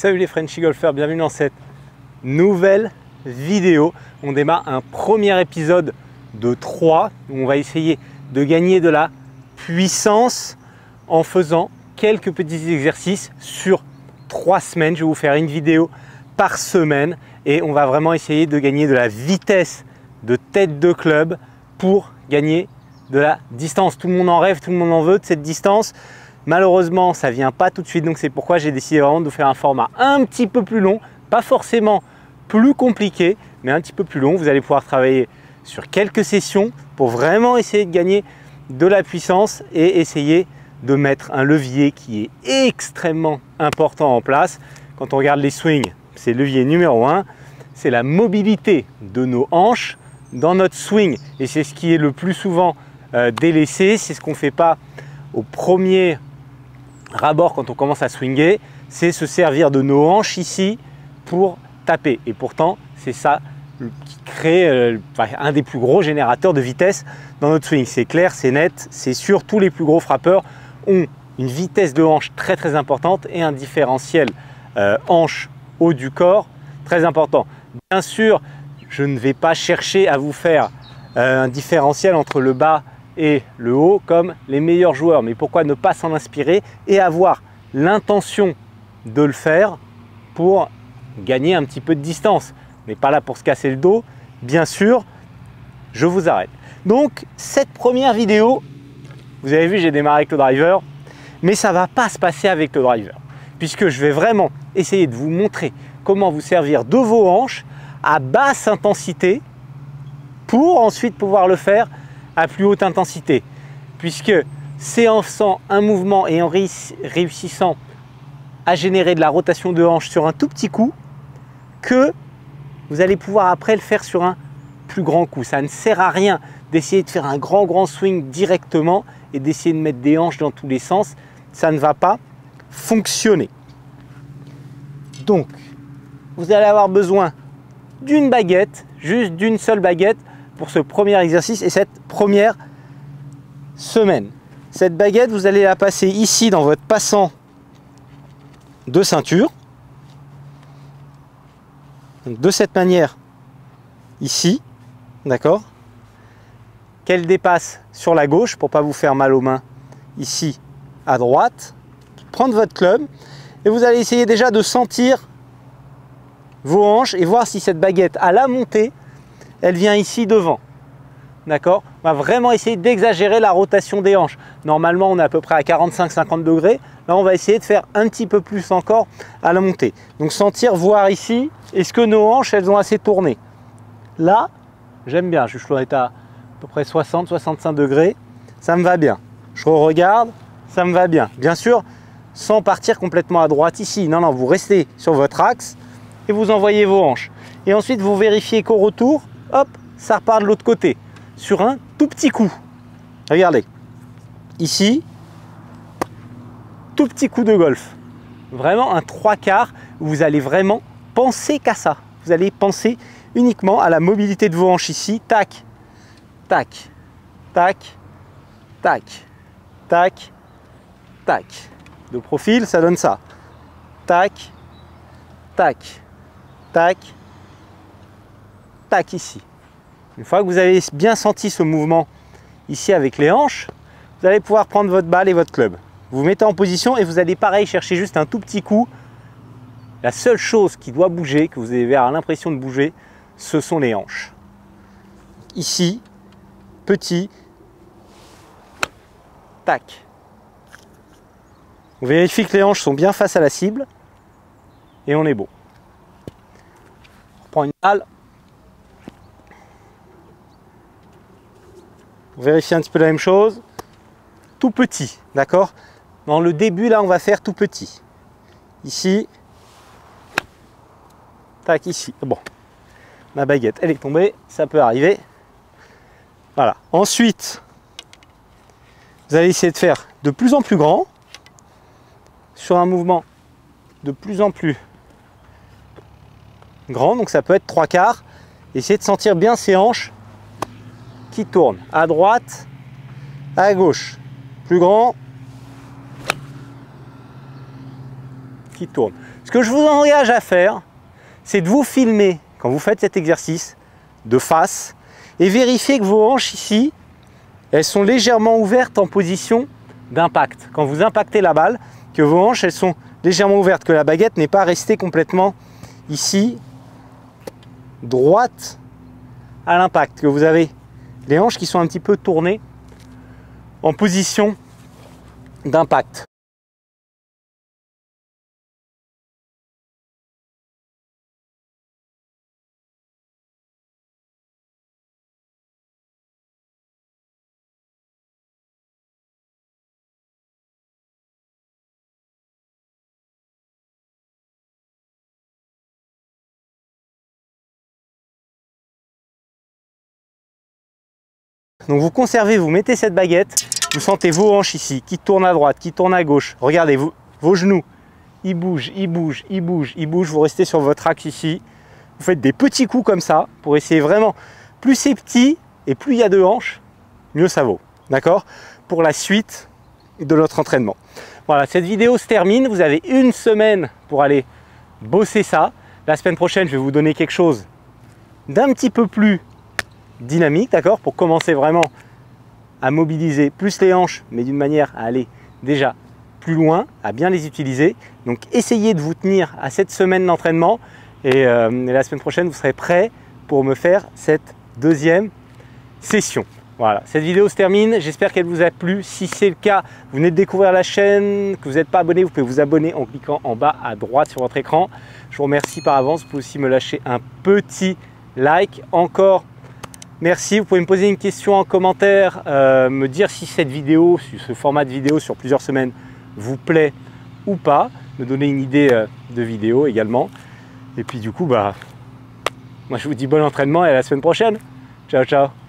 Salut les Frenchy Golfers, bienvenue dans cette nouvelle vidéo. On démarre un premier épisode de 3 où on va essayer de gagner de la puissance en faisant quelques petits exercices sur 3 semaines. Je vais vous faire une vidéo par semaine et on va vraiment essayer de gagner de la vitesse de tête de club pour gagner de la distance. Tout le monde en rêve, tout le monde en veut de cette distance. Malheureusement, ça ne vient pas tout de suite, donc c'est pourquoi j'ai décidé vraiment de vous faire un format un petit peu plus long, pas forcément plus compliqué, mais un petit peu plus long. Vous allez pouvoir travailler sur quelques sessions pour vraiment essayer de gagner de la puissance et essayer de mettre un levier qui est extrêmement important en place. Quand on regarde les swings, c'est le levier numéro 1, c'est la mobilité de nos hanches dans notre swing. Et c'est ce qui est le plus souvent délaissé, c'est ce qu'on ne fait pas au premier rabord quand on commence à swinger, c'est se servir de nos hanches ici pour taper. Et pourtant, c'est ça qui crée un des plus gros générateurs de vitesse dans notre swing. C'est clair, c'est net, c'est sûr, tous les plus gros frappeurs ont une vitesse de hanche très très importante et un différentiel hanche haut du corps très important. Bien sûr, je ne vais pas chercher à vous faire un différentiel entre le bas et le haut comme les meilleurs joueurs, mais pourquoi ne pas s'en inspirer et avoir l'intention de le faire pour gagner un petit peu de distance. On n'est pas là pour se casser le dos, bien sûr. Je vous arrête. Donc cette première vidéo, vous avez vu, j'ai démarré avec le driver, mais ça ne va pas se passer avec le driver, puisque je vais vraiment essayer de vous montrer comment vous servir de vos hanches à basse intensité pour ensuite pouvoir le faire à plus haute intensité, puisque c'est en faisant un mouvement et en réussissant à générer de la rotation de hanche sur un tout petit coup que vous allez pouvoir après le faire sur un plus grand coup. Ça ne sert à rien d'essayer de faire un grand swing directement et d'essayer de mettre des hanches dans tous les sens. Ça ne va pas fonctionner. Donc, vous allez avoir besoin d'une baguette, juste d'une seule baguette pour ce premier exercice et cette première semaine. Cette baguette, vous allez la passer ici dans votre passant de ceinture. Donc de cette manière, ici, d'accord, qu'elle dépasse sur la gauche pour ne pas vous faire mal aux mains, ici à droite. Prendre votre club et vous allez essayer déjà de sentir vos hanches et voir si cette baguette à la montée, elle vient ici devant. D'accord? On va vraiment essayer d'exagérer la rotation des hanches. Normalement, on est à peu près à 45-50 degrés. Là, on va essayer de faire un petit peu plus encore à la montée. Donc, sentir, voir ici, est-ce que nos hanches, elles ont assez tourné? Là, j'aime bien. Je dois être à peu près 60-65 degrés. Ça me va bien. Je regarde, ça me va bien. Bien sûr, sans partir complètement à droite ici. Non, non, vous restez sur votre axe et vous envoyez vos hanches. Et ensuite, vous vérifiez qu'au retour, hop, ça repart de l'autre côté, sur un tout petit coup. Regardez, ici, tout petit coup de golf. Vraiment un 3/4 où vous allez vraiment penser qu'à ça. Vous allez penser uniquement à la mobilité de vos hanches ici. Tac, tac, tac, tac, tac, tac. De profil, ça donne ça. Tac, tac, tac, tac ici. Une fois que vous avez bien senti ce mouvement ici avec les hanches, vous allez pouvoir prendre votre balle et votre club. Vous vous mettez en position et vous allez pareil chercher juste un tout petit coup. La seule chose qui doit bouger, que vous avez l'impression de bouger, ce sont les hanches. Ici, petit, tac. On vérifie que les hanches sont bien face à la cible et on est beau. On reprend une balle. Vérifier un petit peu la même chose. Tout petit, d'accord? Dans le début, là, on va faire tout petit. Ici. Tac, ici. Bon. Ma baguette, elle est tombée. Ça peut arriver. Voilà. Ensuite, vous allez essayer de faire de plus en plus grand. Sur un mouvement de plus en plus grand. Donc, ça peut être 3/4. Essayez de sentir bien ces hanches qui tourne à droite, à gauche, plus grand, qui tourne. Ce que je vous engage à faire, c'est de vous filmer quand vous faites cet exercice de face et vérifier que vos hanches ici, elles sont légèrement ouvertes en position d'impact. Quand vous impactez la balle, que vos hanches, elles sont légèrement ouvertes, que la baguette n'est pas restée complètement ici, droite à l'impact, que vous avez les hanches qui sont un petit peu tournées en position d'impact. Donc vous conservez, vous mettez cette baguette, vous sentez vos hanches ici qui tournent à droite, qui tournent à gauche. Regardez vos genoux, ils bougent, ils bougent, ils bougent, ils bougent. Vous restez sur votre axe ici. Vous faites des petits coups comme ça pour essayer vraiment. Plus c'est petit et plus il y a de hanches, mieux ça vaut. D'accord? Pour la suite de notre entraînement. Voilà, cette vidéo se termine. Vous avez une semaine pour aller bosser ça. La semaine prochaine, je vais vous donner quelque chose d'un petit peu plus dynamique, d'accord, pour commencer vraiment à mobiliser plus les hanches, mais d'une manière à aller déjà plus loin, à bien les utiliser. Donc essayez de vous tenir à cette semaine d'entraînement et la semaine prochaine, vous serez prêt pour me faire cette deuxième session. Voilà, cette vidéo se termine, j'espère qu'elle vous a plu. Si c'est le cas, vous venez de découvrir la chaîne, que vous n'êtes pas abonné, vous pouvez vous abonner en cliquant en bas à droite sur votre écran. Je vous remercie par avance, vous pouvez aussi me lâcher un petit like. Encore merci, vous pouvez me poser une question en commentaire, me dire si cette vidéo, si ce format de vidéo sur plusieurs semaines vous plaît ou pas, me donner une idée de vidéo également. Et puis du coup, moi je vous dis bon entraînement et à la semaine prochaine. Ciao, ciao.